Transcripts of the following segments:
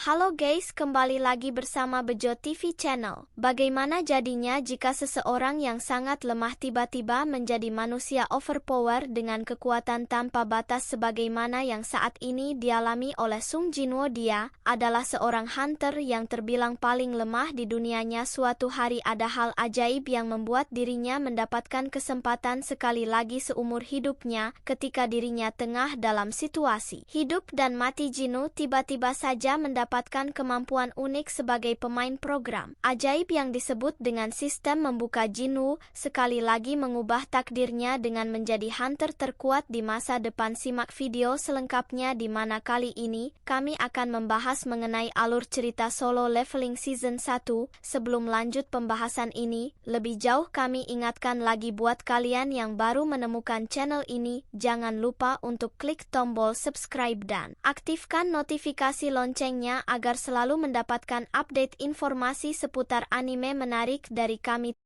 Halo guys, kembali lagi bersama Bejo TV Channel. Bagaimana jadinya jika seseorang yang sangat lemah tiba-tiba menjadi manusia overpower dengan kekuatan tanpa batas sebagaimana yang saat ini dialami oleh Sung Jinwoo? Dia adalah seorang hunter yang terbilang paling lemah di dunianya. Suatu hari ada hal ajaib yang membuat dirinya mendapatkan kesempatan sekali lagi seumur hidupnya ketika dirinya tengah dalam situasi hidup dan mati. Jinwoo tiba-tiba saja mendapatkan kemampuan unik sebagai pemain program ajaib yang disebut dengan sistem membuka. Jinwoo sekali lagi mengubah takdirnya dengan menjadi hunter terkuat di masa depan. Simak video selengkapnya di mana kali ini kami akan membahas mengenai alur cerita Solo Leveling Season 1. Sebelum lanjut pembahasan ini, lebih jauh kami ingatkan lagi buat kalian yang baru menemukan channel ini, jangan lupa untuk klik tombol subscribe dan aktifkan notifikasi loncengnya agar selalu mendapatkan update informasi seputar anime menarik dari kami.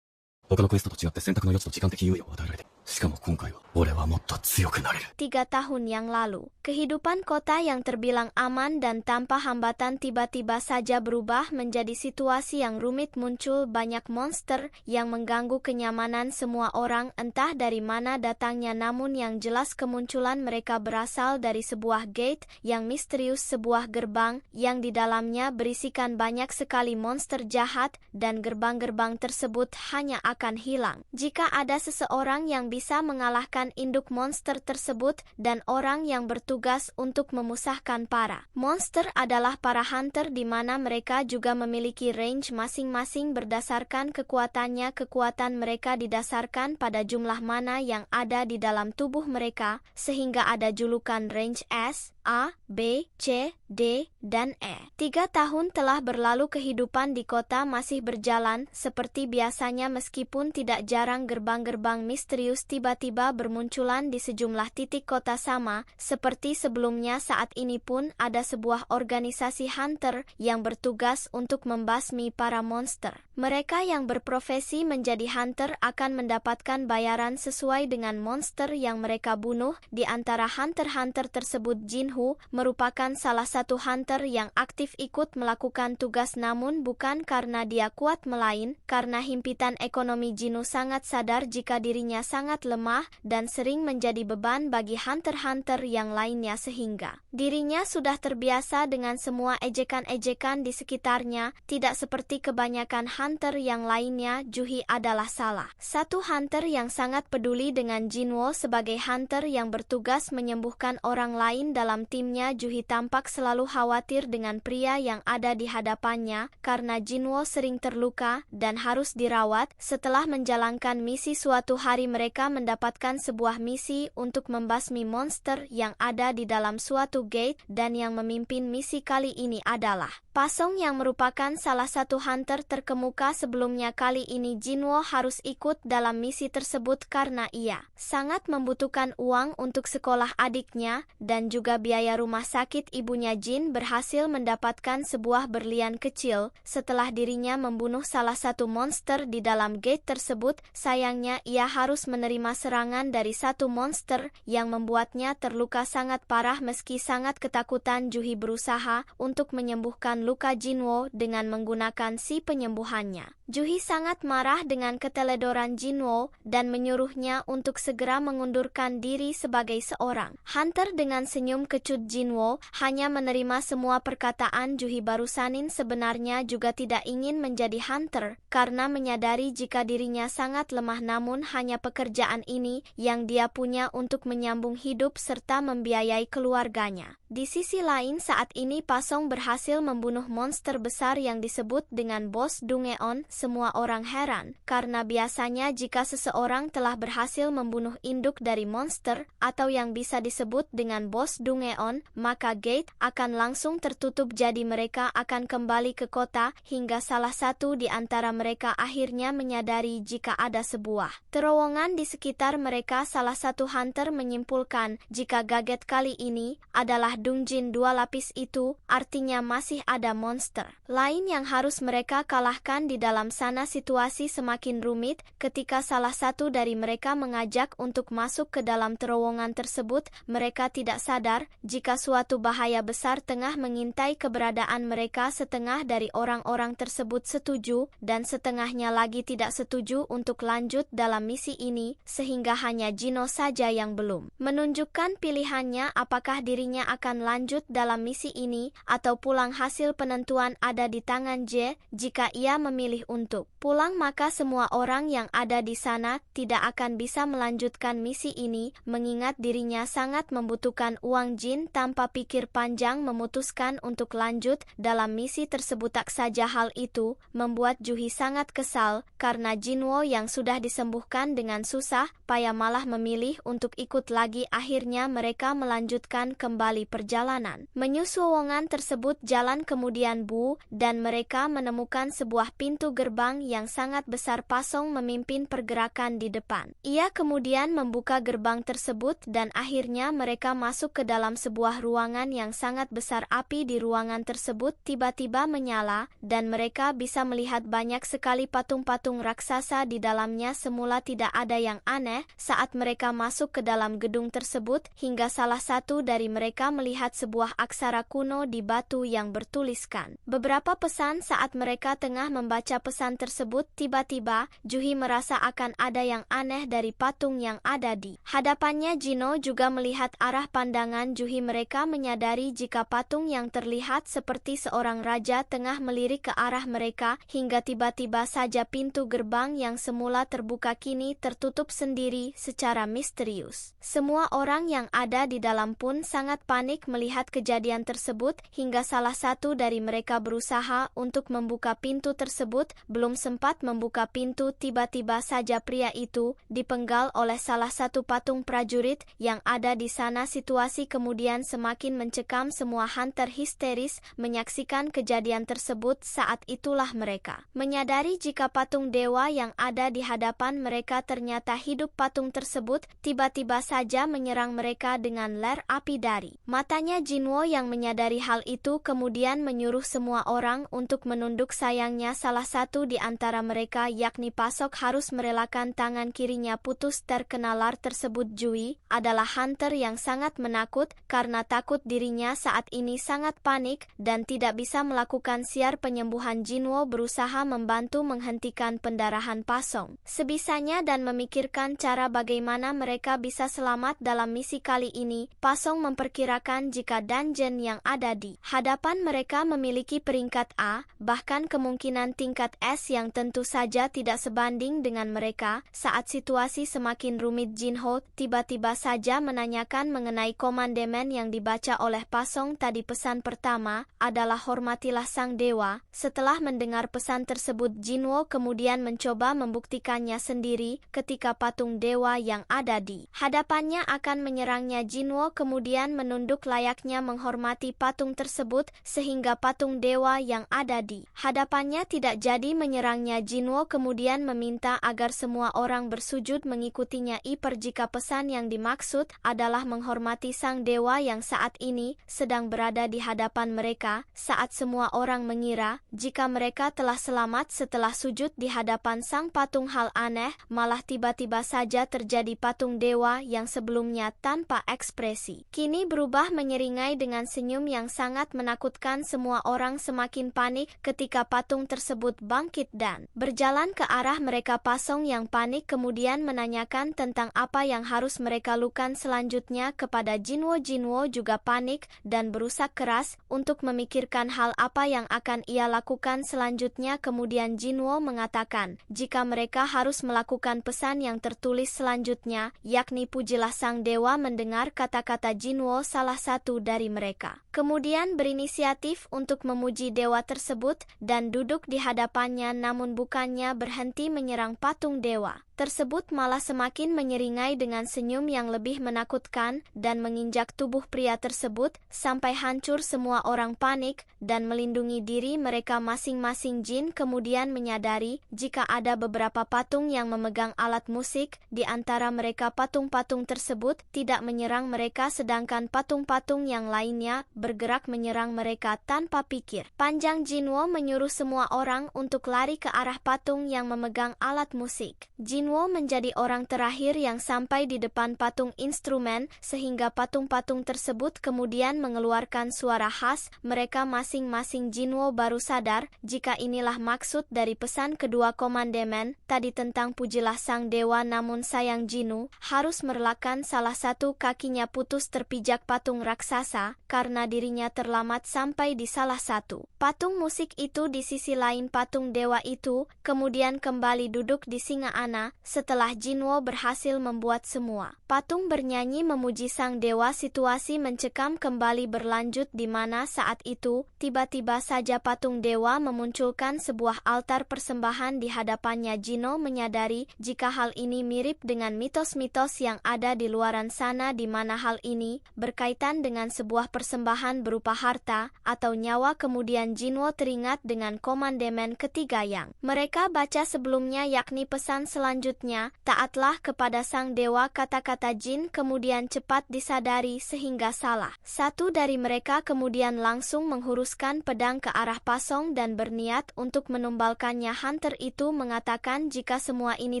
他のクエストと違って選択の余地と時間的猶予を与えられて、しかも今回は俺はもっと強くなれる。 3 tahun yang lalu, kehidupan kota yang terbilang aman dan tanpa hambatan tiba-tiba saja berubah menjadi situasi yang rumit. Muncul banyak monster yang mengganggu kenyamanan semua orang, entah dari mana datangnya, namun yang jelas kemunculan mereka berasal dari sebuah gate yang misterius, sebuah gerbang yang di dalamnya berisikan banyak sekali monster jahat, dan gerbang-gerbang tersebut hanya akan hilang jika ada seseorang yang bisa mengalahkan induk monster tersebut, dan orang yang bertugas untuk memusahkan para monster adalah para hunter, di mana mereka juga memiliki range masing-masing berdasarkan kekuatannya. Kekuatan mereka didasarkan pada jumlah mana yang ada di dalam tubuh mereka, sehingga ada julukan range S, A, B, C, D, dan E. 3 tahun telah berlalu, kehidupan di kota masih berjalan seperti biasanya, meskipun tidak jarang gerbang-gerbang misterius tiba-tiba bermunculan di sejumlah titik kota. Sama seperti sebelumnya, saat ini pun ada sebuah organisasi hunter yang bertugas untuk membasmi para monster. Mereka yang berprofesi menjadi hunter akan mendapatkan bayaran sesuai dengan monster yang mereka bunuh. Di antara hunter-hunter tersebut, Jinwoo merupakan salah satu hunter yang aktif ikut melakukan tugas, namun bukan karena dia kuat, melain karena himpitan ekonomi. Jinwoo sangat sadar jika dirinya sangat lemah dan sering menjadi beban bagi hunter-hunter yang lainnya, sehingga dirinya sudah terbiasa dengan semua ejekan-ejekan di sekitarnya. Tidak seperti kebanyakan hunter yang lainnya, Juhi adalah salah satu hunter yang sangat peduli dengan Jinwoo. Sebagai hunter yang bertugas menyembuhkan orang lain dalam timnya, Juhi tampak selalu khawatir dengan pria yang ada di hadapannya karena Jinwoo sering terluka dan harus dirawat. Setelah menjalankan misi, suatu hari mereka mendapatkan sebuah misi untuk membasmi monster yang ada di dalam suatu gate, dan yang memimpin misi kali ini adalah Pasong yang merupakan salah satu hunter terkemuka sebelumnya. Kali ini Jinwoo harus ikut dalam misi tersebut karena ia sangat membutuhkan uang untuk sekolah adiknya dan juga biaya rumah sakit ibunya. Jin berhasil mendapatkan sebuah berlian kecil setelah dirinya membunuh salah satu monster di dalam gate tersebut. Sayangnya ia harus menerima serangan dari satu monster yang membuatnya terluka sangat parah. Meski sangat ketakutan, Juhi berusaha untuk menyembuhkan luka Jinwoo dengan menggunakan si penyembuhannya. Juhi sangat marah dengan keteledoran Jinwoo dan menyuruhnya untuk segera mengundurkan diri sebagai seorang hunter. Dengan senyum kecut, Jinwoo hanya menerima semua perkataan Juhi barusanin. Sebenarnya juga tidak ingin menjadi hunter karena menyadari jika dirinya sangat lemah, namun hanya pekerjaan ini yang dia punya untuk menyambung hidup serta membiayai keluarganya. Di sisi lain, saat ini Pasong berhasil membunuh monster besar yang disebut dengan Bos Dungeon. Semua orang heran karena biasanya jika seseorang telah berhasil membunuh induk dari monster atau yang bisa disebut dengan Bos Dungeon, maka gate akan langsung tertutup, jadi mereka akan kembali ke kota. Hingga salah satu di antara mereka akhirnya menyadari jika ada sebuah terowongan di sekitar mereka. Salah satu hunter menyimpulkan jika gadget kali ini adalah dungeon 2 lapis itu, artinya masih ada monster lain yang harus mereka kalahkan di dalam sana. Situasi semakin rumit ketika salah satu dari mereka mengajak untuk masuk ke dalam terowongan tersebut. Mereka tidak sadar jika suatu bahaya besar tengah mengintai keberadaan mereka. Setengah dari orang-orang tersebut setuju dan setengahnya lagi tidak setuju untuk lanjut dalam misi ini, sehingga hanya Jino saja yang belum menunjukkan pilihannya apakah dirinya akan lanjut dalam misi ini atau pulang. Hasil penentuan ada di tangan J. Jika ia memilih untuk pulang, maka semua orang yang ada di sana tidak akan bisa melanjutkan misi ini, mengingat dirinya sangat membutuhkan uang. Jin tanpa pikir panjang memutuskan untuk lanjut dalam misi tersebut. Tak saja hal itu membuat Juhi sangat kesal karena Jinwo yang sudah disembuhkan dengan susah payah malah memilih untuk ikut lagi. Akhirnya mereka melanjutkan kembali perjalanan menyusul terowongan tersebut. Jalan kemudian dan mereka menemukan sebuah pintu gerbang yang sangat besar. Pasong memimpin pergerakan di depan. Ia kemudian membuka gerbang tersebut dan akhirnya mereka masuk ke dalam sebuah ruangan yang sangat besar. Api di ruangan tersebut tiba-tiba menyala dan mereka bisa melihat banyak sekali patung-patung raksasa di dalamnya. Semula tidak ada yang aneh saat mereka masuk ke dalam gedung tersebut, hingga salah satu dari mereka melihat sebuah aksara kuno di batu yang bertuliskan beberapa pesan. Saat mereka tengah membaca pesan tersebut, tiba-tiba Juhi merasa akan ada yang aneh dari patung yang ada di hadapannya. Jino juga melihat arah pandangan Juhi. Mereka menyadari jika patung yang terlihat seperti seorang raja tengah melirik ke arah mereka, hingga tiba-tiba saja pintu gerbang yang semula terbuka kini tertutup sendiri secara misterius. Semua orang yang ada di dalam pun sangat panik melihat kejadian tersebut, hingga salah satu dari mereka berusaha untuk membuka pintu tersebut. Belum sempat membuka pintu, tiba-tiba saja pria itu dipenggal oleh salah satu patung prajurit yang ada di sana. Situasi kemudian semakin mencekam. Semua hunter histeris menyaksikan kejadian tersebut. Saat itulah mereka menyadari jika patung dewa yang ada di hadapan mereka ternyata hidup. Patung tersebut tiba-tiba saja menyerang mereka dengan ler api dari matanya. Jinwo yang menyadari hal itu kemudian menyuruh semua orang untuk menunduk. Sayangnya salah satu di antara mereka, yakni Pasok, harus merelakan tangan kirinya putus terkena lar tersebut. Jui adalah hunter yang sangat menakut karena takut dirinya saat ini sangat panik dan tidak bisa melakukan siar penyembuhan. Jinwo berusaha membantu menghentikan pendarahan Pasong sebisanya dan memikirkan cara bagaimana mereka bisa selamat dalam misi kali ini. Pasong memperkirakan jika dungeon yang ada di hadapan mereka memiliki peringkat A, bahkan kemungkinan tingkat S yang tentu saja tidak sebanding dengan mereka. Saat situasi semakin rumit, Jinho tiba-tiba saja menanyakan mengenai komandemen yang dibaca oleh Pasong tadi. Pesan pertama adalah hormatilah sang dewa. Setelah mendengar pesan tersebut, Jinwo kemudian mencoba membuktikannya sendiri ketika patung dewa yang ada di hadapannya akan menyerangnya. Jinwo kemudian menunduk layaknya menghormati patung tersebut sehingga patung dewa yang ada di hadapannya tidak jadi menyerangnya. Jinwo kemudian meminta agar semua orang bersujud mengikutinya. Jika pesan yang dimaksud adalah menghormati sang dewa yang saat ini sedang berada di hadapan mereka. Saat semua orang mengira jika mereka telah selamat setelah sujud di hadapan sang patung, hal aneh malah tiba-tiba saja terjadi. Patung dewa yang sebelumnya tanpa ekspresi kini berubah menyeringai dengan senyum yang sangat menakutkan. Semua orang semakin panik ketika patung tersebut bangkit dan berjalan ke arah mereka. Pasong yang panik kemudian menanyakan tentang apa yang harus mereka lakukan selanjutnya kepada Jinwo. Jinwo juga panik dan berusaha keras untuk memikirkan hal apa yang akan ia lakukan selanjutnya. Kemudian Jinwo mengatakan jika mereka harus melakukan pesan yang tertulis selanjutnya, yakni pujilah sang dewa. Mendengar kata-kata Jinwo, salah satu dari mereka kemudian berinisiatif untuk memuji dewa tersebut dan duduk di hadapannya, namun bukannya berhenti menyerang patung dewa tersebut malah semakin menyeringai dengan senyum yang lebih menakutkan dan menginjak tubuh pria tersebut sampai hancur. Semua orang panik dan melindungi diri mereka masing-masing. Jin kemudian menyadari jika ada beberapa patung yang memegang alat musik, di antara mereka patung-patung tersebut tidak menyerang mereka sedangkan patung-patung yang lainnya bergerak menyerang mereka tanpa pikir panjang. Jinwo menyuruh semua orang untuk lari ke arah patung yang memegang alat musik. Jinwo menjadi orang terakhir yang sampai di depan patung instrumen sehingga patung-patung tersebut kemudian mengeluarkan suara khas mereka masing-masing. Jinwo baru sadar jika inilah maksud dari pesan kedua komandemen tadi tentang pujilah sang dewa, namun sayang Jinu harus merelakan salah satu kakinya putus terpijak patung raksasa karena dirinya terlambat sampai di salah satu patung musik itu. Di sisi lain patung dewa itu kemudian kembali duduk di Singaana setelah Jinwo berhasil membuat semua patung bernyanyi memuji sang dewa. Situasi mencekam kembali berlanjut di mana saat itu tiba-tiba saja patung dewa memunculkan sebuah altar persembahan di hadapannya. Jino menyadari jika hal ini mirip dengan mitos-mitos yang ada di luaran sana di mana hal ini berkaitan dengan sebuah persembahan berupa harta atau nyawa. Kemudian Jinwo teringat dengan komandemen ketiga yang mereka baca sebelumnya, yakni pesan selanjutnya, taatlah kepada sang dewa. Kata-kata Jin kemudian cepat disadari sehingga salah satu dari mereka kemudian langsung menghuruskan pedang ke arah Pasong dan berniat untuk menumbalkannya. Hunter itu mengatakan jika semua ini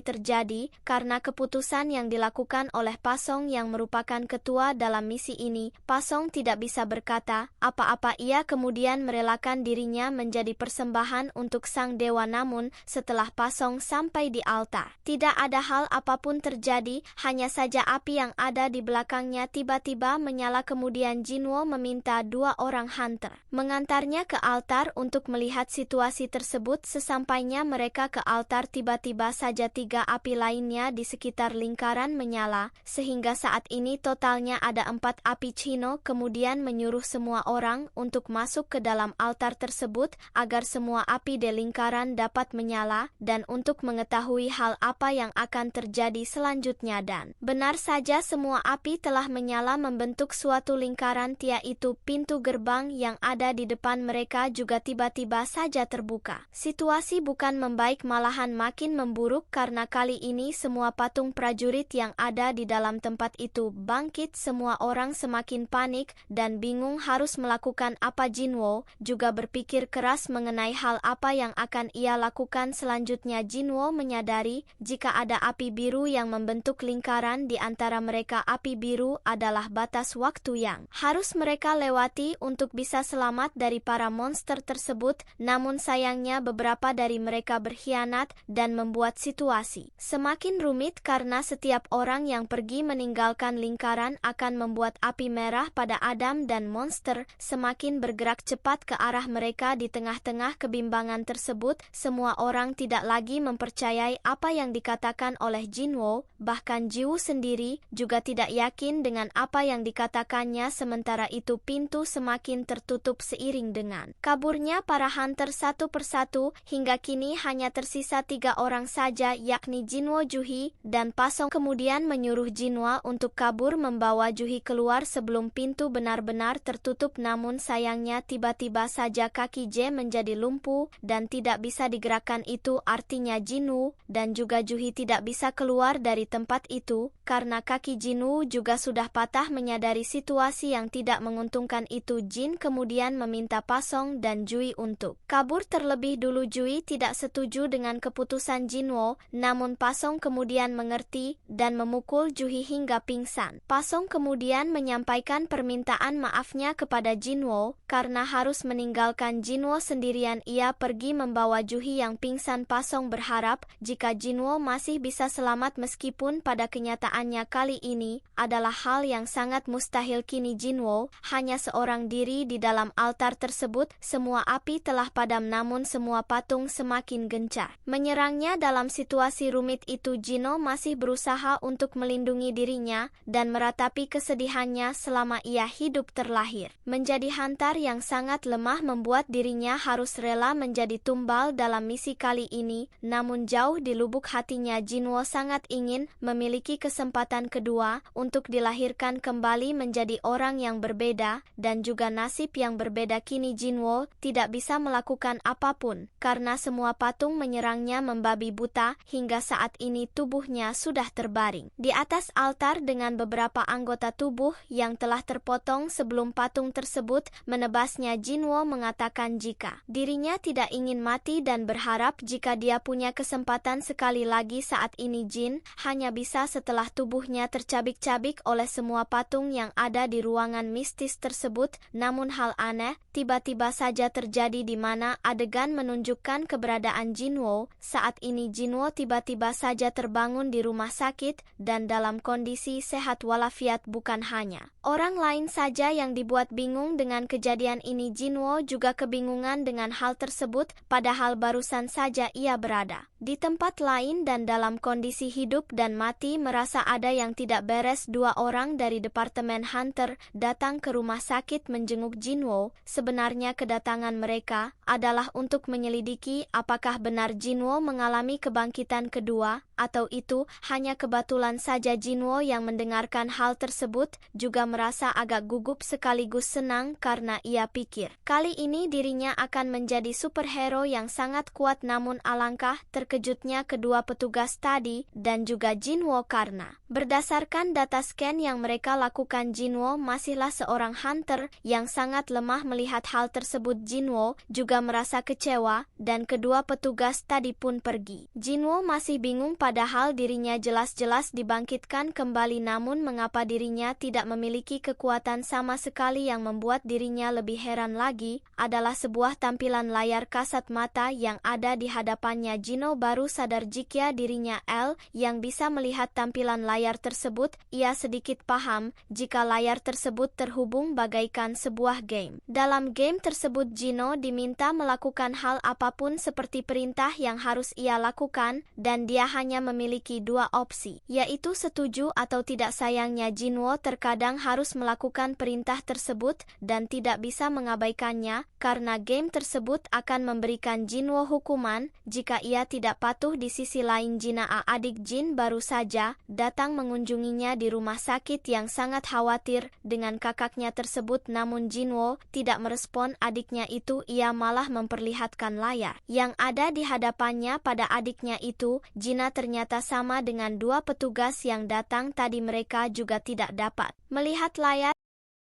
terjadi karena keputusan yang dilakukan oleh Pasong yang merupakan ketua dalam misi ini. Pasong tidak bisa berkata apa-apa, ia kemudian merelakan dirinya menjadi persembahan untuk sang dewa. Namun setelah Pasong sampai di altar, tidak ada hal apapun terjadi, hanya saja api yang ada di belakangnya tiba-tiba menyala. Kemudian Jinwo meminta dua orang hunter mengantarnya ke altar untuk melihat situasi tersebut. Sesampainya mereka ke altar tiba-tiba saja tiga api lainnya di sekitar lingkaran menyala sehingga saat ini totalnya ada 4 api. Chino kemudian menyuruh semua orang untuk masuk ke dalam altar tersebut agar semua api di lingkaran dapat menyala dan untuk mengetahui hal apa yang akan terjadi selanjutnya. Dan benar saja semua api telah menyala membentuk suatu lingkaran, yaitu pintu gerbang yang ada di depan mereka juga tiba-tiba saja terbuka. Situasi bukan membaik malahan makin memburuk karena kali ini semua patung prajurit yang ada di dalam tempat itu bangkit. Semua orang semakin panik dan bingung harus melakukan apa. Jinwo juga berpikir keras mengenai hal apa yang akan ia lakukan selanjutnya. Jinwo menyadari jika ada api biru yang membentuk lingkaran di antara mereka. Api biru adalah batas waktu yang harus mereka lewati untuk bisa selamat dari para monster tersebut. Namun sayangnya beberapa dari mereka berkhianat dan membuat situasi semakin rumit karena setiap orang yang pergi meninggalkan lingkaran akan membuat api merah pada Adam dan monster semakin bergerak cepat ke arah mereka. Di tengah-tengah kebimbangan tersebut, semua orang tidak lagi mempercayai apa yang dikatakan oleh Jinwo, bahkan Jiwoo sendiri juga tidak yakin dengan apa yang dikatakannya. Sementara itu pintu semakin tertutup seiring dengan kaburnya para hunter satu persatu. Hingga kini hanya tersisa 3 orang saja, yakni Jinwo, Juhi, dan Pasong. Kemudian menyuruh Jinwa untuk kabur membawa Juhi keluar sebelum pintu benar-benar tertutup. Namun sayangnya tiba-tiba saja kaki J menjadi lumpuh dan tidak bisa digerakkan. Itu artinya Jinwoo dan juga Juhi tidak bisa keluar dari tempat itu karena kaki Jinwoo juga sudah patah. Menyadari situasi yang tidak menguntungkan itu, Jin kemudian meminta Pasong dan Jui untuk kabur terlebih dulu. Jui tidak setuju dengan keputusan Jinwo, namun Pasong kemudian mengerti dan memukul Juhi hingga pingsan. Pasong kemudian menyampaikan permintaan maafnya kepada Jinwo karena harus meninggalkan Jinwo sendirian. Ia pergi membawa Juhi yang pingsan. Pasong berharap jika Jinwo masih bisa selamat meskipun pada kenyataannya kali ini adalah hal yang sangat mustahil. Kini Jinwo hanya seorang diri di dalam altar tersebut. Semua api telah padam namun semua patung semakin gencar menyerangnya. Dalam situasi rumit itu Jino masih berusaha untuk melindungi dirinya dan meratapi kesedihannya selama ia hidup. Terlahir menjadi hantar yang sangat lemah membuat dirinya harus rela menjadi tumbal dalam misi kali ini. Namun jauh di lubuk hati hatinya Jinwo sangat ingin memiliki kesempatan kedua untuk dilahirkan kembali menjadi orang yang berbeda, dan juga nasib yang berbeda. Kini Jinwo tidak bisa melakukan apapun, karena semua patung menyerangnya membabi buta, hingga saat ini tubuhnya sudah terbaring di atas altar dengan beberapa anggota tubuh yang telah terpotong sebelum patung tersebut menebasnya. Jinwo mengatakan jika dirinya tidak ingin mati dan berharap jika dia punya kesempatan sekali lagi. Saat ini Jin hanya bisa setelah tubuhnya tercabik-cabik oleh semua patung yang ada di ruangan mistis tersebut. Namun hal aneh tiba-tiba saja terjadi di mana adegan menunjukkan keberadaan Jinwo. Saat ini Jinwo tiba-tiba saja terbangun di rumah sakit dan dalam kondisi sehat walafiat. Bukan hanya orang lain saja yang dibuat bingung dengan kejadian ini, Jinwo juga kebingungan dengan hal tersebut, padahal barusan saja ia berada di tempat lain dan dalam kondisi hidup dan mati, merasa ada yang tidak beres. Dua orang dari Departemen Hunter datang ke rumah sakit menjenguk Jinwo. Sebenarnya kedatangan mereka adalah untuk menyelidiki apakah benar Jinwo mengalami kebangkitan kedua, atau itu hanya kebetulan saja. Jinwo yang mendengarkan hal tersebut juga merasa agak gugup sekaligus senang karena ia pikir kali ini dirinya akan menjadi superhero yang sangat kuat. Namun alangkah terkejutnya kedua petugas tadi dan juga Jinwo karena berdasarkan data scan yang mereka lakukan, Jinwo masihlah seorang hunter yang sangat lemah. Melihat hal tersebut Jinwo juga merasa kecewa dan kedua petugas tadi pun pergi. Jinwo masih bingung padahal dirinya jelas-jelas dibangkitkan kembali, namun mengapa dirinya tidak memiliki kekuatan sama sekali. Yang membuat dirinya lebih heran lagi adalah sebuah tampilan layar kasat mata yang ada di hadapannya. Jinwo baru sadar jika dirinya L yang bisa melihat tampilan layar tersebut. Ia sedikit paham jika layar tersebut terhubung bagaikan sebuah game. Dalam game tersebut Jinwo diminta melakukan hal apapun seperti perintah yang harus ia lakukan, dan dia hanya memiliki dua opsi, yaitu setuju atau tidak. Sayangnya Jinwo terkadang harus melakukan perintah tersebut dan tidak bisa mengabaikannya, karena game tersebut akan memberikan Jinwo hukuman jika ia tidak patuh. Di sisi lain Jinaa, adik Jin, baru saja datang mengunjunginya di rumah sakit yang sangat khawatir dengan kakaknya tersebut. Namun Jinwo tidak merespon adiknya itu, ia malah memperlihatkan layar yang ada di hadapannya pada adiknya itu. Jina ternyata sama dengan dua petugas yang datang tadi, mereka juga tidak dapat melihat layar.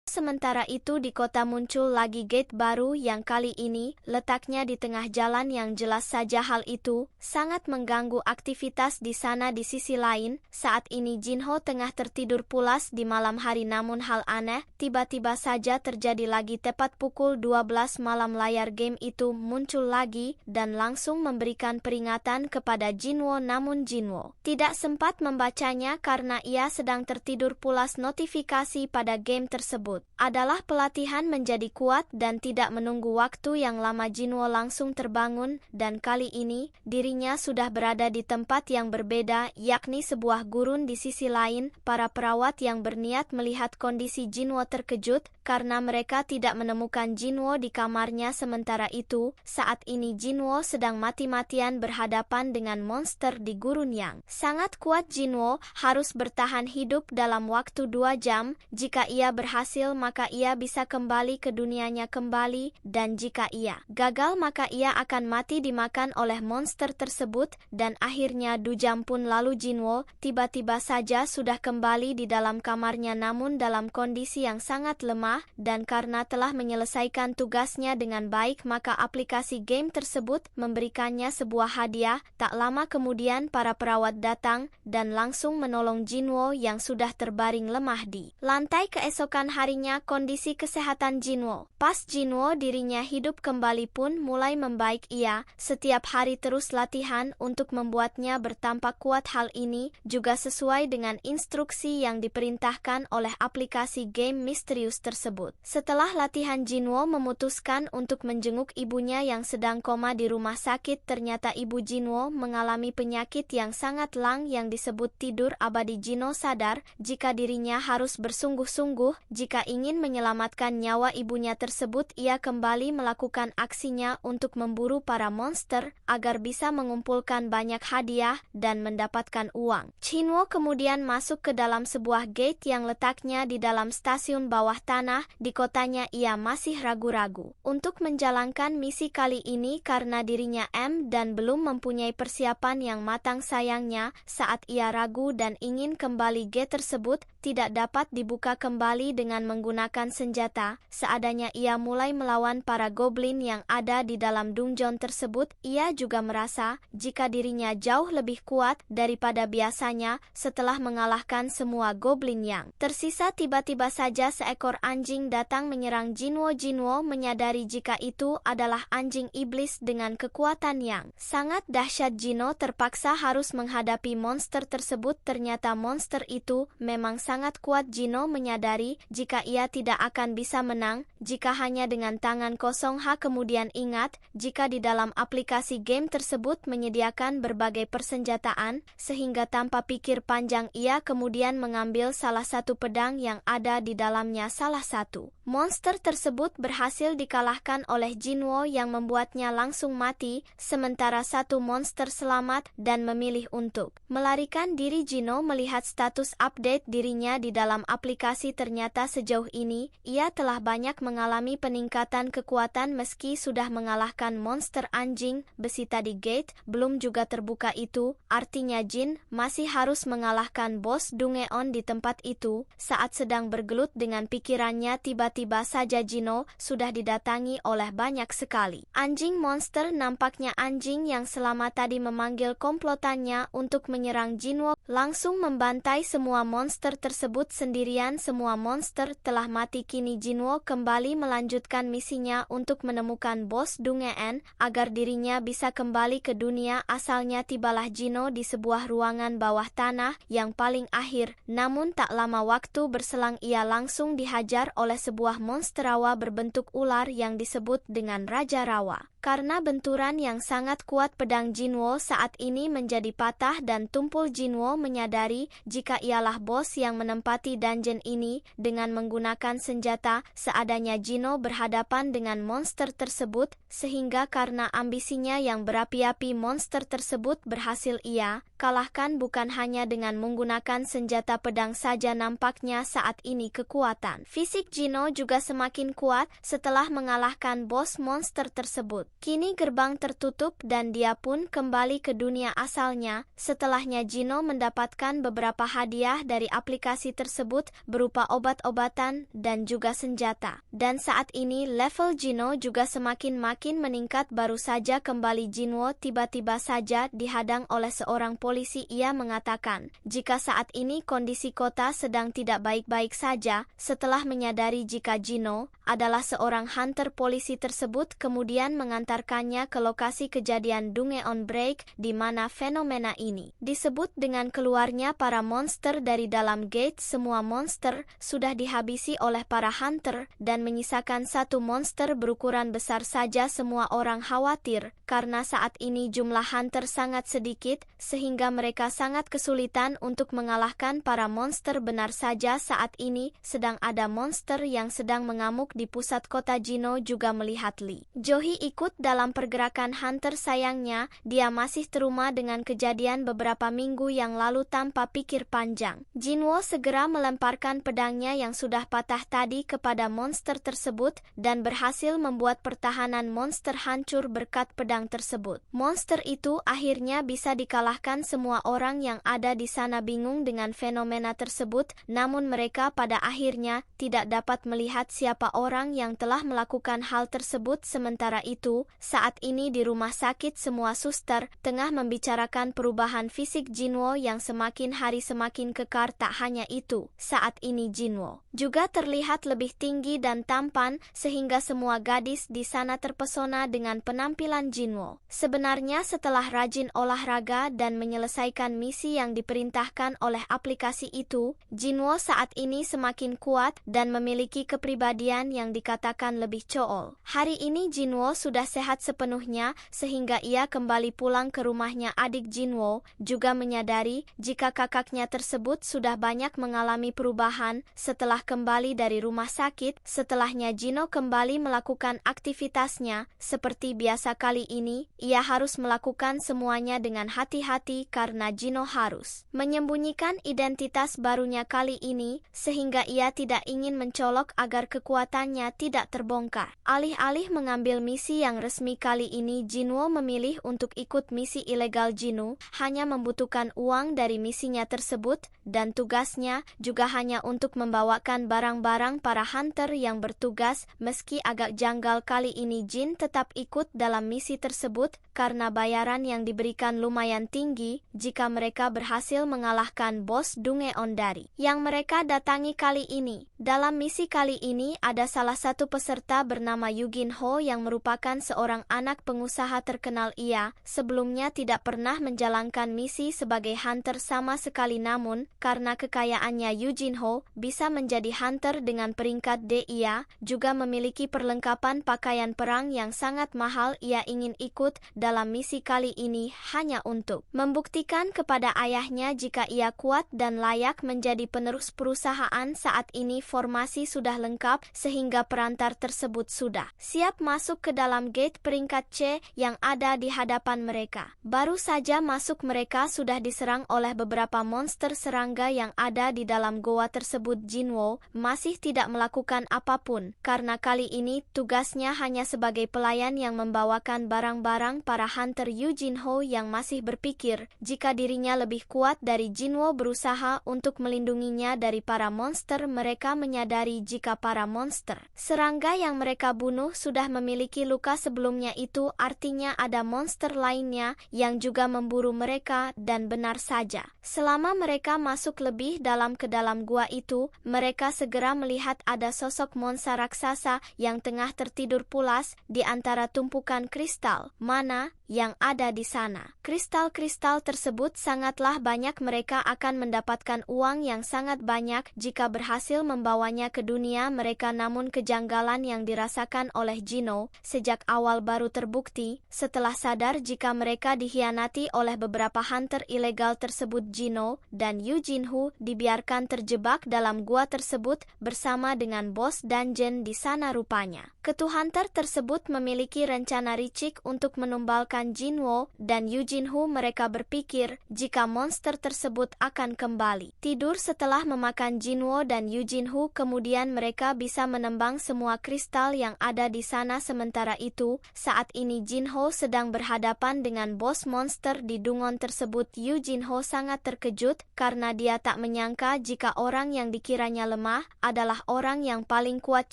Sementara itu di kota muncul lagi gate baru yang kali ini letaknya di tengah jalan, yang jelas saja hal itu sangat mengganggu aktivitas di sana. Di sisi lain, saat ini Jinho tengah tertidur pulas di malam hari, namun hal aneh tiba-tiba saja terjadi lagi. Tepat pukul 12 malam layar game itu muncul lagi dan langsung memberikan peringatan kepada Jinwo, namun Jinwo tidak sempat membacanya karena ia sedang tertidur pulas. Notifikasi pada game tersebut adalah pelatihan menjadi kuat, dan tidak menunggu waktu yang lama Jinwo langsung terbangun, dan kali ini dirinya sudah berada di tempat yang berbeda, yakni sebuah gurun. Di sisi lain, para perawat yang berniat melihat kondisi Jinwo terkejut karena mereka tidak menemukan Jinwo di kamarnya. Sementara itu, saat ini Jinwo sedang mati-matian berhadapan dengan monster di gurun yang sangat kuat. Jinwo harus bertahan hidup dalam waktu 2 jam. Jika ia berhasil maka ia bisa kembali ke dunianya kembali, dan jika ia gagal maka ia akan mati dimakan oleh monster tersebut. Dan akhirnya 2 jam pun lalu Jinwo tiba-tiba saja sudah kembali di dalam kamarnya, namun dalam kondisi yang sangat lemah, dan karena telah menyelesaikan tugasnya dengan baik maka aplikasi game tersebut memberikannya sebuah hadiah. Tak lama kemudian para perawat datang dan langsung menolong Jinwo yang sudah terbaring lemah di lantai. Keesokan harinya kondisi kesehatan Jinwo pas Jinwo dirinya hidup kembali pun mulai membaik. Ia setiap hari terus latihan untuk membuatnya bertampak kuat. Hal ini juga sesuai dengan instruksi yang diperintahkan oleh aplikasi game misterius tersebut. Setelah latihan Jinwo memutuskan untuk menjenguk ibunya yang sedang koma di rumah sakit. Ternyata ibu Jinwo mengalami penyakit yang sangat lang yang disebut tidur abadi. Jinwo sadar jika dirinya harus bersungguh-sungguh jika Setelah ingin menyelamatkan nyawa ibunya tersebut, ia kembali melakukan aksinya untuk memburu para monster agar bisa mengumpulkan banyak hadiah dan mendapatkan uang. Jinwo kemudian masuk ke dalam sebuah gate yang letaknya di dalam stasiun bawah tanah di kotanya. Ia masih ragu-ragu untuk menjalankan misi kali ini karena dirinya dan belum mempunyai persiapan yang matang. Sayangnya, saat ia ragu dan ingin kembali gate tersebut tidak dapat dibuka kembali dengan menggunakan senjata. Seadanya ia mulai melawan para goblin yang ada di dalam dungeon tersebut. Ia juga merasa jika dirinya jauh lebih kuat daripada biasanya setelah mengalahkan semua goblin yang tersisa. Tiba-tiba saja seekor anjing datang menyerang Jinwo. Jinwo menyadari jika itu adalah anjing iblis dengan kekuatan yang sangat dahsyat. Jinwo terpaksa harus menghadapi monster tersebut. Ternyata monster itu memang sangat kuat. Jinwo menyadari jika ia tidak akan bisa menang jika hanya dengan tangan kosong. Kemudian ingat jika di dalam aplikasi game tersebut menyediakan berbagai persenjataan, sehingga tanpa pikir panjang ia kemudian mengambil salah satu pedang yang ada di dalamnya. Salah satu monster tersebut berhasil dikalahkan oleh Jinwo yang membuatnya langsung mati, sementara satu monster selamat dan memilih untuk melarikan diri. Jinwo melihat status update dirinya di dalam aplikasi. Ternyata sejauh ini ia telah banyak mengalami peningkatan kekuatan meski sudah mengalahkan monster anjing besi tadi. Gate belum juga terbuka, itu artinya Jin masih harus mengalahkan bos Dungeon di tempat itu. Saat sedang bergelut dengan pikirannya, tiba-tiba saja Jinwo sudah didatangi oleh banyak sekali anjing monster. Nampaknya anjing yang selamat tadi memanggil komplotannya untuk menyerang Jinwo, langsung membantai semua monster tersebut sendirian. Semua monster telah mati. Kini Jinwo kembali melanjutkan misinya untuk menemukan bos Dungeon agar dirinya bisa kembali ke dunia asalnya. Tibalah Jinwo di sebuah ruangan bawah tanah yang paling akhir, namun tak lama waktu berselang ia langsung dihajar oleh sebuah monster rawa berbentuk ular yang disebut dengan Raja Rawa. Karena benturan yang sangat kuat, pedang Jinwo saat ini menjadi patah dan tumpul. Jinwo menyadari jika ialah bos yang menempati dungeon ini. Dengan menggunakan senjata seadanya, Jinwo berhadapan dengan monster tersebut, sehingga karena ambisinya yang berapi-api, monster tersebut berhasil ia kalahkan bukan hanya dengan menggunakan senjata pedang saja. Nampaknya saat ini kekuatan fisik Jinwo juga semakin kuat setelah mengalahkan bos monster tersebut. Kini gerbang tertutup dan dia pun kembali ke dunia asalnya. Setelahnya Jinwo mendapatkan beberapa hadiah dari aplikasi tersebut berupa obat-obatan dan juga senjata. Dan saat ini level Jinwo juga semakin meningkat. Baru saja kembali Jinwo tiba-tiba saja dihadang oleh seorang polisi. Ia mengatakan jika saat ini kondisi kota sedang tidak baik-baik saja. Setelah menyadari jika Jinwo adalah seorang hunter, polisi tersebut kemudian mengantarkannya ke lokasi kejadian Dungeon Break, di mana fenomena ini disebut dengan keluarnya para monster dari dalam gate. Semua monster sudah dihabisi oleh para hunter dan menyisakan satu monster berukuran besar saja. Semua orang khawatir karena saat ini jumlah hunter sangat sedikit sehingga mereka sangat kesulitan untuk mengalahkan para monster. Benar saja saat ini sedang ada monster yang sedang mengamuk di pusat kota. Jinwo juga melihat Li Johi ikut dalam pergerakan hunter. Sayangnya dia masih trauma dengan kejadian beberapa minggu yang lalu. Tanpa pikir panjang, Jinwo segera melemparkan pedangnya yang sudah patah tadi kepada monster tersebut dan berhasil membuat pertahanan monster hancur berkat pedang tersebut. Monster itu akhirnya bisa dikalahkan. Semua orang yang ada di sana bingung dengan fenomena tersebut, namun mereka pada akhirnya tidak dapat melihat siapa orang yang telah melakukan hal tersebut. Sementara itu, saat ini di rumah sakit semua suster tengah membicarakan perubahan fisik Jinwo yang semakin hari semakin kekar. Tak hanya itu, saat ini Jinwo juga terlihat lebih tinggi dan tampan sehingga semua gadis di sana terpesona dengan penampilan Jinwo. Sebenarnya setelah rajin olahraga dan menyelesaikan misi yang diperintahkan oleh aplikasi itu, Jinwo saat ini semakin kuat dan memiliki kepribadian yang dikatakan lebih cool. Hari ini Jinwo sudah sehat sepenuhnya sehingga ia kembali pulang ke rumahnya. Adik Jinwo juga menyadari jika kakaknya tersebut sudah banyak mengalami perubahan setelah kembali dari rumah sakit. Setelahnya Jino kembali melakukan aktivitasnya seperti biasa. Kali ini ia harus melakukan semuanya dengan hati-hati karena Jino harus menyembunyikan identitas barunya kali ini sehingga ia tidak ingin mencolok agar kekuatannya tidak terbongkar. Alih-alih mengambil misi yang resmi kali ini, Jinwo memilih untuk ikut misi ilegal. Jino hanya membutuhkan uang dari misinya tersebut dan tugasnya juga hanya untuk membawakan barang-barang para hunter yang bertugas. Meski agak janggal, kali ini Jin tetap ikut dalam misi tersebut karena bayaran yang diberikan lumayan tinggi jika mereka berhasil mengalahkan bos Dunge Ondari yang mereka datangi kali ini. Dalam misi kali ini ada salah satu peserta bernama Yugin Ho yang merupakan seorang anak pengusaha terkenal. Ia sebelumnya tidak pernah menjalankan misi sebagai hunter sama sekali, namun karena kekayaannya Yugin Ho bisa menjadi hunter dengan peringkat D. Ia juga memiliki perlengkapan pakaian perang yang sangat mahal. Ia ingin ikut dalam misi kali ini hanya untuk membuktikan kepada ayahnya jika ia kuat dan layak menjadi penerus perusahaan. Saat ini formasi sudah lengkap sehingga perantar tersebut sudah siap masuk ke dalam gate peringkat C yang ada di hadapan mereka. Baru saja masuk mereka sudah diserang oleh beberapa monster serangga yang ada di dalam goa tersebut. Jinwo masih tidak melakukan apapun karena kali ini tugasnya hanya sebagai pelayan yang membawakan barang-barang para hunter. Yugin Ho yang masih berpikir jika dirinya lebih kuat dari Jinwo berusaha untuk melindunginya dari para monster. Mereka menyadari jika para monster serangga yang mereka bunuh sudah memiliki luka sebelumnya, itu artinya ada monster lainnya yang juga memburu mereka. Dan benar saja, selama mereka masuk lebih dalam ke dalam gua itu, mereka segera melihat ada sosok monster raksasa yang tengah tertidur pulas di antara tumpukan kristal mana yang ada di sana. Kristal-kristal tersebut sangatlah banyak. Mereka akan mendapatkan uang yang sangat banyak jika berhasil membawanya ke dunia mereka. Namun kejanggalan yang dirasakan oleh Jino sejak awal baru terbukti setelah sadar jika mereka dikhianati oleh beberapa hunter ilegal tersebut. Jino dan Yugin Ho dibiarkan terjebak dalam gua tersebut bersama dengan bos dungeon di sana. Rupanya ketua hunter tersebut memiliki rencana licik untuk menumbalkan Jinwo dan Yugin Ho. Mereka berpikir jika monster tersebut akan kembali tidur setelah memakan Jinwo dan Yugin Ho, kemudian mereka bisa menembang semua kristal yang ada di sana. Sementara itu, saat ini Jinho sedang berhadapan dengan bos monster di dungon tersebut. Yugin Ho sangat terkejut karena dia tak menyangka jika orang yang dikiranya lemah adalah orang yang paling kuat.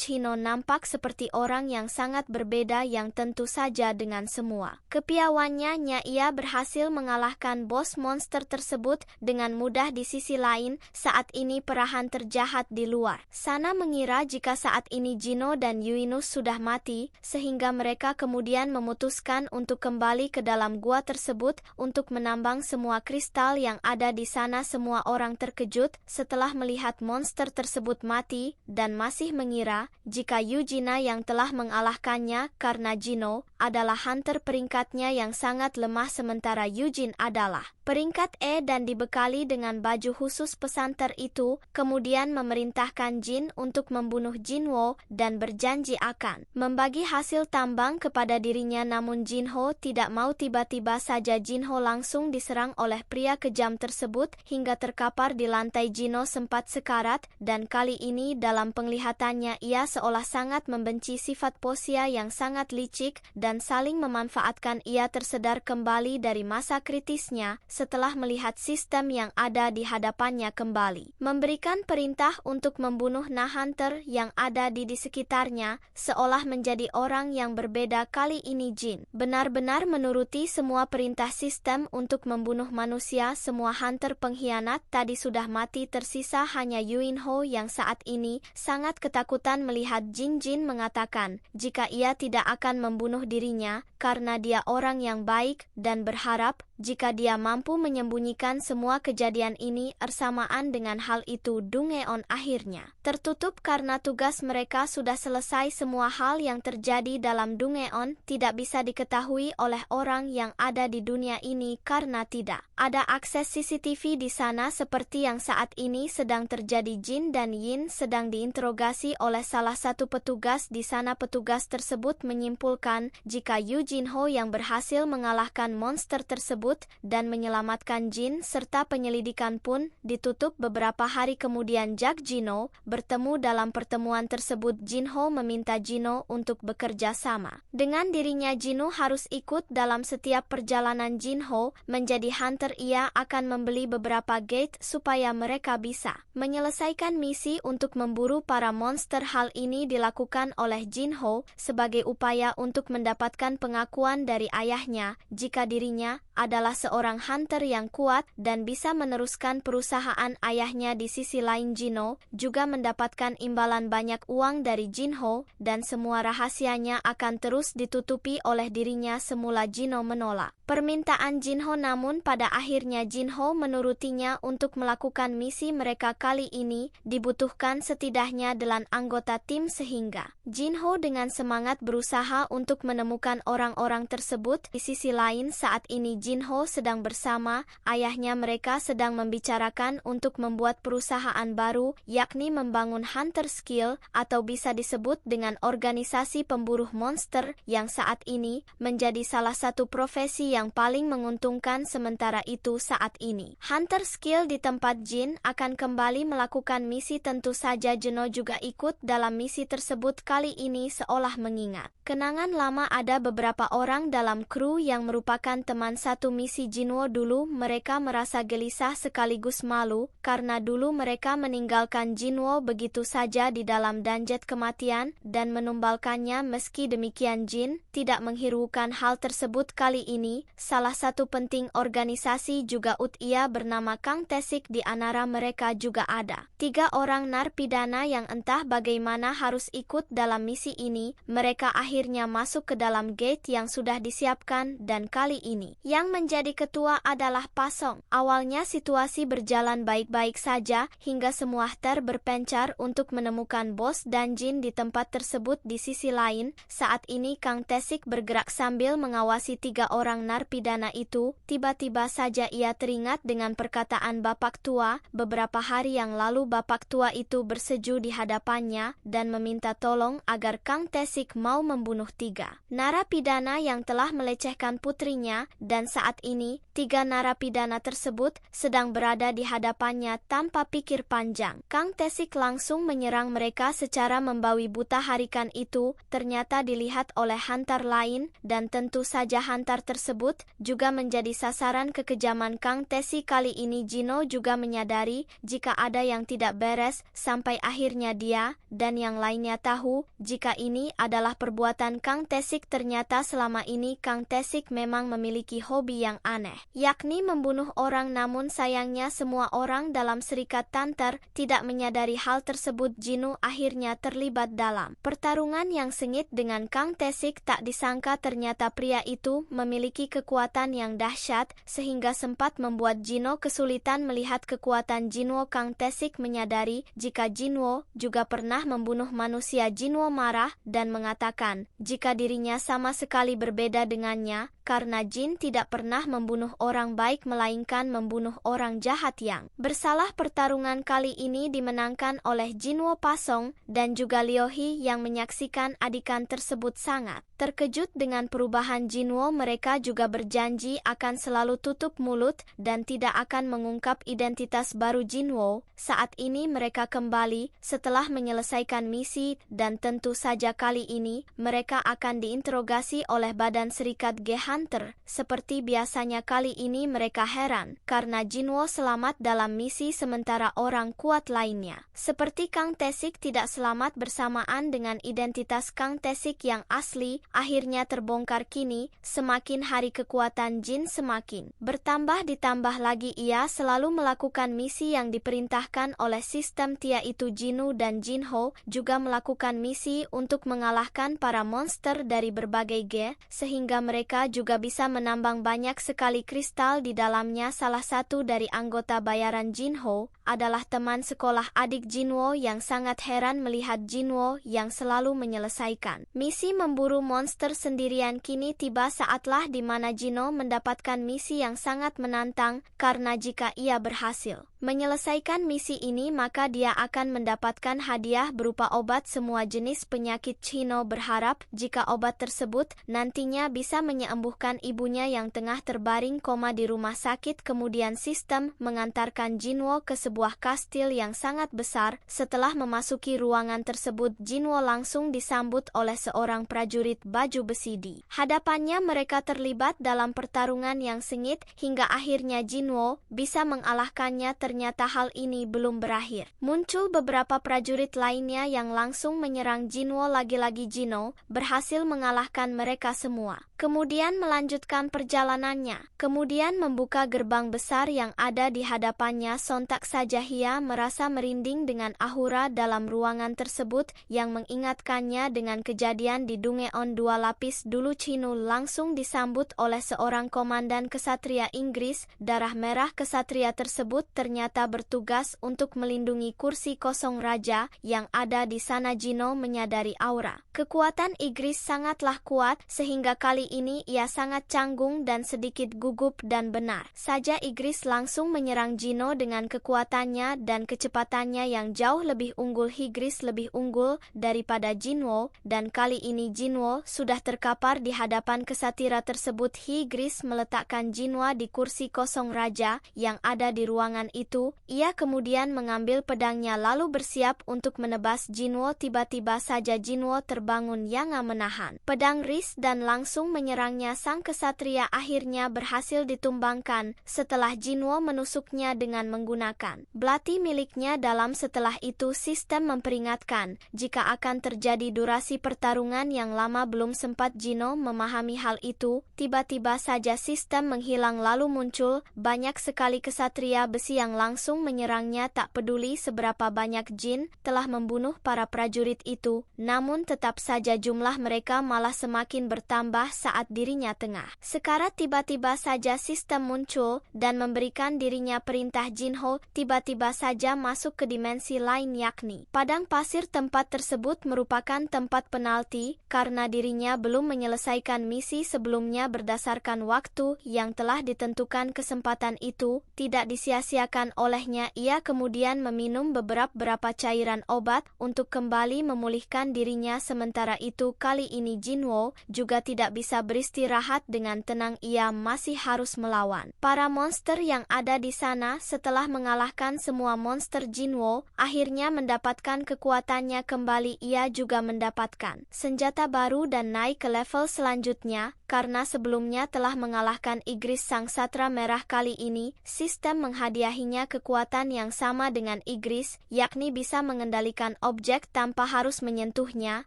Chino nampak seperti orang yang sangat berbeda yang tentu saja dengan semua kepiawannya ia berhasil mengalahkan bos monster tersebut dengan mudah. Di sisi lain, saat ini para hunter jahat di luar sana mengira jika saat ini Jino dan Yuinus sudah mati, sehingga mereka kemudian memutuskan untuk kembali ke dalam gua tersebut untuk menambang semua kristal yang ada di sana. Semua orang terkejut setelah melihat monster tersebut mati dan masih mengira jika Yujina yang telah mengalahkannya karena Jino adalah hunter peringkatnya yang sangat lemah, sementara Yujin adalah peringkat E dan dibekali dengan baju khusus. Pesanter itu kemudian memerintahkan Jin untuk membunuh Jinwo dan berjanji akan membagi hasil tambang kepada dirinya. Namun Jinho tidak mau. Tiba-tiba saja Jinho langsung diserang oleh pria kejam tersebut hingga terkapar di lantai. Jino sempat sekarat dan kali ini dalam penglihatannya ia seolah sangat membenci sifat Posia yang sangat licik dan saling memanfaatkan. Ia tersedar kembali dari masa kritisnya setelah melihat sistem yang ada di hadapannya kembali memberikan perintah untuk membunuh hunter yang ada di sekitarnya, seolah menjadi orang yang berbeda. Kali ini Jin benar-benar menuruti semua perintah sistem untuk membunuh manusia. Semua hunter pengkhianat tadi sudah mati, tersisa hanya Yuinho yang saat ini sangat ketakutan melihat Jin. Jin mengatakan jika ia tidak akan membunuh dirinya karena dia orang yang baik dan berharap jika dia mampu mampu menyembunyikan semua kejadian ini bersamaan dengan hal itu. Dungeon akhirnya tertutup karena tugas mereka sudah selesai. Semua hal yang terjadi dalam Dungeon tidak bisa diketahui oleh orang yang ada di dunia ini karena tidak ada akses CCTV di sana. Seperti yang saat ini sedang terjadi, Jin dan Yin sedang diinterogasi oleh salah satu petugas di sana. Petugas tersebut menyimpulkan jika Yu Jinho yang berhasil mengalahkan monster tersebut dan menyelamatkan Jin, serta penyelidikan pun ditutup. Beberapa hari kemudian Jack Jinho bertemu. Dalam pertemuan tersebut Jinho meminta Jinho untuk bekerja sama dengan dirinya. Jinho harus ikut dalam setiap perjalanan Jinho menjadi hunter. Ia akan membeli beberapa gate supaya mereka bisa menyelesaikan misi untuk memburu para monster. Hal ini dilakukan oleh Jinho sebagai upaya untuk mendapatkan pengakuan dari ayahnya jika dirinya adalah seorang hunter yang kuat dan bisa meneruskan perusahaan ayahnya. Di sisi lain Jinho juga mendapatkan imbalan banyak uang dari Jinho dan semua rahasianya akan terus ditutupi oleh dirinya. Semula Jinho menolak permintaan Jinho, namun pada akhirnya Jinho menurutinya. Untuk melakukan misi mereka kali ini dibutuhkan setidaknya 8 anggota tim, sehingga Jinho dengan semangat berusaha untuk menemukan orang-orang tersebut. Di sisi lain saat ini Jinho sedang bersama ayahnya. Mereka sedang membicarakan untuk membuat perusahaan baru, yakni membangun Hunter Skill atau bisa disebut dengan organisasi pemburu monster yang saat ini menjadi salah satu profesi yang paling menguntungkan. Sementara itu saat ini Hunter Skill di tempat Jin akan kembali melakukan misi. Tentu saja Jinho juga ikut dalam misi tersebut. Kali ini seolah mengingat kenangan lama. Ada beberapa orang dalam kru yang merupakan teman satu misi Jinho. Dulu mereka merasa gelisah sekaligus malu karena dulu mereka meninggalkan Jinho begitu saja di dalam dungeon kematian dan menumbalkannya. Meski demikian Jin tidak menghiraukan hal tersebut. Kali ini salah satu penting organisasi juga ia bernama Kang Tae-sik. Di antara mereka juga ada 3 orang narapidana yang entah bagaimana harus ikut dalam misi ini. Mereka akhirnya masuk ke dalam gate yang sudah disiapkan dan kali ini yang menjadi ketua adalah Pasong. Awalnya situasi berjalan baik-baik saja hingga semua berpencar untuk menemukan bos dan Jin di tempat tersebut. Di sisi lain saat ini Kang Tae-sik bergerak sambil mengawasi 3 orang narapidana itu. Tiba-tiba saja ia teringat dengan perkataan bapak tua. Beberapa hari yang lalu bapak tua itu berseju di hadapannya dan meminta tolong agar Kang Tae-sik mau membunuh 3 narapidana yang telah melecehkan putrinya, dan saat ini 3 narapidana tersebut sedang berada di hadapannya. Tanpa pikir panjang Kang Tae-sik langsung menyerang mereka secara membabi buta. Harikan itu ternyata dilihat oleh hunter lain dan tentu saja hunter tersebut juga menjadi sasaran kekejaman Kang Tae-sik. Kali ini Jinho juga menyadari jika ada yang tidak beres sampai akhirnya dia dan yang lainnya tahu jika ini adalah perbuatan Kang Tae-sik. Ternyata selama ini Kang Tae-sik memang memiliki hobi yang aneh, yakni membunuh orang. Namun sayangnya semua orang dalam serikat Tanter tidak menyadari hal tersebut. Jinho akhirnya terlibat dalam pertarungan yang sengit dengan Kang Tae-sik. Tak disangka ternyata pria itu memiliki kekuatan yang dahsyat sehingga sempat membuat Jinho kesulitan melihat kekuatan Jinho. Kang Tae-sik menyadari jika Jinho juga pernah membunuh manusia. Jinho marah dan mengatakan jika dirinya sama sekali berbeda dengannya karena Jin tidak pernah membunuh orang baik melainkan membunuh orang jahat yang bersalah. Pertarungan kali ini dimenangkan oleh Jinho Pasong dan juga Liu He yang menyaksikan adegan tersebut sangat terkejut dengan perubahan Jinho. Mereka juga berjanji akan selalu tutup mulut dan tidak akan mengungkap identitas baru Jinho. Saat ini mereka kembali setelah menyelesaikan misi dan tentu saja kali ini mereka akan diinterogasi oleh Badan Serikat G Hunter. Seperti biasanya kali ini mereka heran karena Jinho selamat dalam misi sementara orang kuat lainnya seperti Kang Tae-sik tidak selamat. Bersamaan dengan identitas Kang Tae-sik yang asli akhirnya terbongkar. Kini semakin hari kekuatan Jin semakin bertambah, ditambah lagi ia selalu melakukan misi yang diperintahkan oleh sistem Tia itu. Jinho dan Jinho juga melakukan misi untuk mengalahkan para monster dari berbagai G sehingga mereka juga bisa menambang banyak sekali kristal kristal di dalamnya. Salah satu dari anggota bayaran Jinho adalah teman sekolah adik Jinwo yang sangat heran melihat Jinwo yang selalu menyelesaikan misi memburu monster sendirian. Kini tiba saatlah di mana Jinho mendapatkan misi yang sangat menantang, karena jika ia berhasil menyelesaikan misi ini maka dia akan mendapatkan hadiah berupa obat semua jenis penyakit. Jinho berharap jika obat tersebut nantinya bisa menyembuhkan ibunya yang tengah terbaring koma di rumah sakit. Kemudian sistem mengantarkan Jinwo ke sebuah kastil yang sangat besar. Setelah memasuki ruangan tersebut, Jinwo langsung disambut oleh seorang prajurit baju besi. Di hadapannya mereka terlibat dalam pertarungan yang sengit hingga akhirnya Jinwo bisa mengalahkannya. Ternyata hal ini belum berakhir. Muncul beberapa prajurit lainnya yang langsung menyerang Jinwo. Lagi-lagi Jinho berhasil mengalahkan mereka semua. Kemudian melanjutkan perjalanannya. Kemudian membuka gerbang besar yang ada di hadapannya. Sontak saja ia merasa merinding dengan aura dalam ruangan tersebut yang mengingatkannya dengan kejadian di Dungeon 2 lapis dulu. Jinho langsung disambut oleh seorang komandan kesatria Inggris. Darah merah kesatria tersebut ternyata bertugas untuk melindungi kursi kosong raja yang ada di sana. Jinho menyadari aura kekuatan Inggris sangatlah kuat sehingga kali ini ia sangat canggung dan sedikit gugup, dan benar saja Inggris langsung menyerang Jinho dengan kekuatannya dan kecepatannya yang jauh lebih unggul. Inggris lebih unggul daripada Jinho dan kali ini Jinho sudah terkapar di hadapan kesatria tersebut. Inggris meletakkan Jinho di kursi kosong raja yang ada di ruangan itu. Ia kemudian mengambil pedangnya lalu bersiap untuk menebas Jinho. Tiba-tiba saja Jinho terbangun yang menahan pedang Riz dan langsung menyerangnya. Sang kesatria akhirnya berhasil ditumbangkan setelah Jinho menusuknya dengan menggunakan belati miliknya. Setelah itu sistem memperingatkan jika akan terjadi durasi pertarungan yang lama. Belum sempat Jinho memahami hal itu, tiba-tiba saja sistem menghilang lalu muncul banyak sekali kesatria besi yang langsung menyerangnya. Tak peduli seberapa banyak jin telah membunuh para prajurit itu, namun tetap saja jumlah mereka malah semakin bertambah saat dirinya tengah sekarat. Tiba-tiba saja sistem muncul dan memberikan dirinya perintah. Jinho tiba-tiba saja masuk ke dimensi lain, yakni padang pasir. Tempat tersebut merupakan tempat penalti karena dirinya belum menyelesaikan misi sebelumnya. Berdasarkan waktu yang telah ditentukan, kesempatan itu tidak disia-siakan olehnya. Ia kemudian meminum beberapa cairan obat untuk kembali memulihkan dirinya. Sementara itu kali ini Jinho juga tidak bisa beristirahat dengan tenang. Ia masih harus melawan para monster yang ada di sana. Setelah mengalahkan semua monster, Jinho akhirnya mendapatkan kekuatannya kembali. Ia juga mendapatkan senjata baru dan naik ke level selanjutnya karena sebelumnya telah mengalahkan Inggris sang satra merah. Kali ini sistem menghadiahinya kekuatan yang sama dengan Inggris, yakni bisa mengendalikan objek tanpa harus menyentuhnya.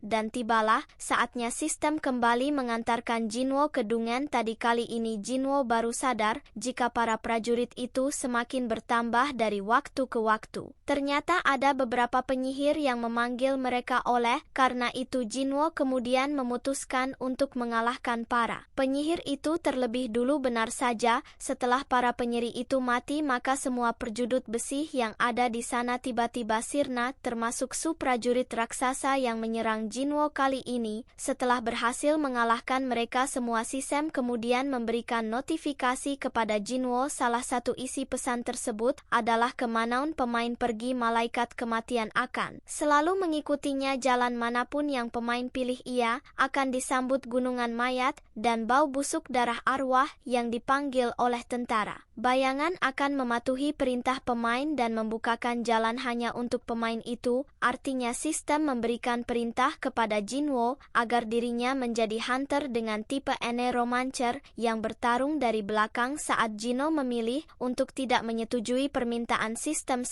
Dan tibalah saatnya sistem kembali mengantarkan Jinho ke Dungeon tadi. Kali ini Jinho baru sadar jika para prajurit itu semakin bertambah dari waktu ke waktu. Ternyata ada beberapa penyihir yang memanggil mereka. Oleh karena itu Jinho kemudian memutuskan untuk mengalahkan para penyihir itu terlebih dulu. Benar saja, setelah para penyihir itu mati maka semua prajurit besi yang ada di sana tiba-tiba sirna, termasuk prajurit raksasa yang menyerang Jinho kali ini. Setelah berhasil mengalahkan mereka semua, sistem kemudian memberikan notifikasi kepada Jinho. Salah satu isi pesan tersebut adalah kemanaun pemain pergi, malaikat kematian akan selalu mengikutinya. Jalan manapun yang pemain pilih ia akan disambut gunungan mayat dan bau busuk darah arwah yang dipanggil oleh tentara. Bayangan akan mematuhi perintah pemain dan membukakan jalan hanya untuk pemain itu. Artinya sistem memberikan perintah kepada Jinho agar dirinya menjadi hunter dengan tipe Romancer yang bertarung dari belakang. Saat Jinho memilih untuk tidak menyetujui permintaan sistem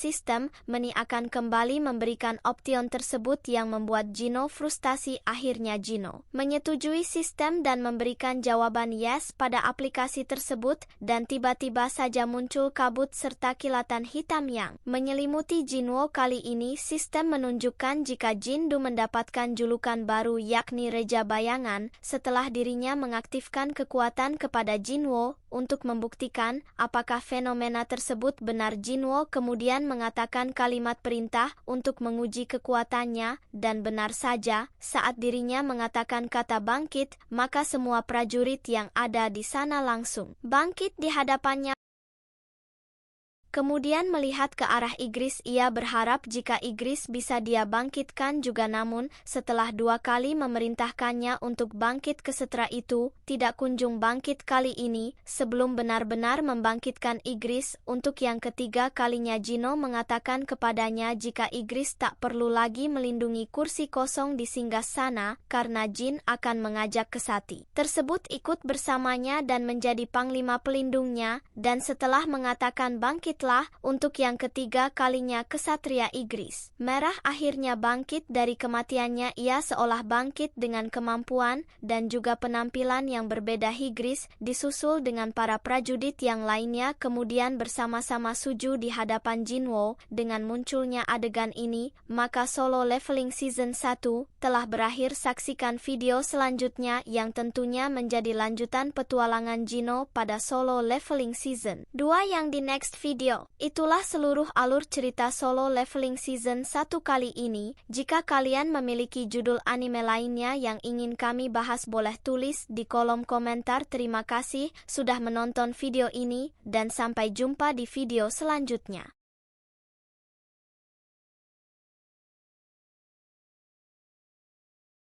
Meni akan kembali memberikan option tersebut yang membuat Jinho frustasi. Akhirnya Jinho menyetujui sistem dan memberikan jawaban yes pada aplikasi tersebut, dan tiba-tiba saja muncul kabut serta kilatan hitam yang menyelimuti Jinho. Kali ini sistem menunjukkan jika Jindu mendapatkan julukan baru yakni Reja Bayangan setelah dirinya mengaktifkan kekuatan kepada Jinho. untuk membuktikan apakah fenomena tersebut benar. Jinwo kemudian mengatakan kalimat perintah untuk menguji kekuatannya, dan benar saja, saat dirinya mengatakan kata bangkit, maka semua prajurit yang ada di sana langsung bangkit di hadapannya. Kemudian melihat ke arah Igris, ia berharap jika Igris bisa dia bangkitkan juga, namun setelah 2 kali memerintahkannya untuk bangkit kesetera itu, tidak kunjung bangkit kali ini. Sebelum benar-benar membangkitkan Igris untuk yang ketiga kalinya, Jino mengatakan kepadanya jika Igris tak perlu lagi melindungi kursi kosong di singgasana karena Jin akan mengajak Kesati tersebut ikut bersamanya dan menjadi panglima pelindungnya, dan setelah mengatakan bangkit untuk yang ketiga kalinya, kesatria Igris merah akhirnya bangkit dari kematiannya. Ia seolah bangkit dengan kemampuan dan juga penampilan yang berbeda. Igris disusul dengan para prajurit yang lainnya kemudian bersama-sama sujud di hadapan Jinwo. Dengan munculnya adegan ini, maka Solo Leveling Season 1 telah berakhir. Saksikan video selanjutnya yang tentunya menjadi lanjutan petualangan Jino pada Solo Leveling Season 2 yang di next video. Itulah seluruh alur cerita Solo Leveling Season 1 kali ini. Jika kalian memiliki judul anime lainnya yang ingin kami bahas, boleh tulis di kolom komentar. Terima kasih sudah menonton video ini, dan sampai jumpa di video selanjutnya.